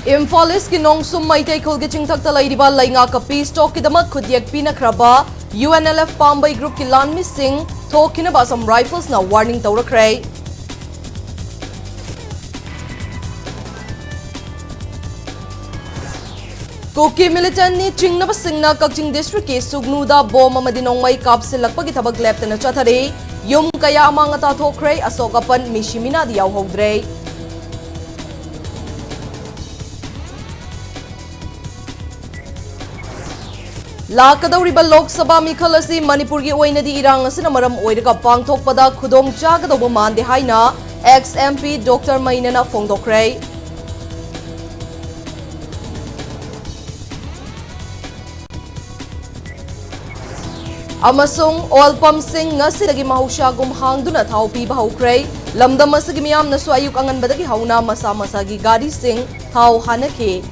Imphal East ki Nongsum Maitai Khulgi Chingthakta Lairiba Lainga Peace Talk Kidamak Khudyak Pinakraba UNLF Pambai Group ki Lan Missing Talkinaba some rifles na warning Taurakray. Kuki militant ni Chingnaba Singna Kakching District ki Sugnuda Bom Amadinong Mai Kapsilakpa ki Tabag Left na Chathari Yum Kaya Amang Atatokray Asokapan Mishimina Diyaw Hodray. Lakadauriba Lok Sabha Mikhal asi Manipur gi oinadi irang asina maram oiraga pangthokpada khudong chagadauba mande haina ex-MP Dr. Mainana Fongdokray. Amasung oil pump sing ngasidagi mahusyagum hangduna thau piba hokray. Lamdam asagi miyamna su ayuk anganbadagi hauna masa-masagi gari sing thau hanake.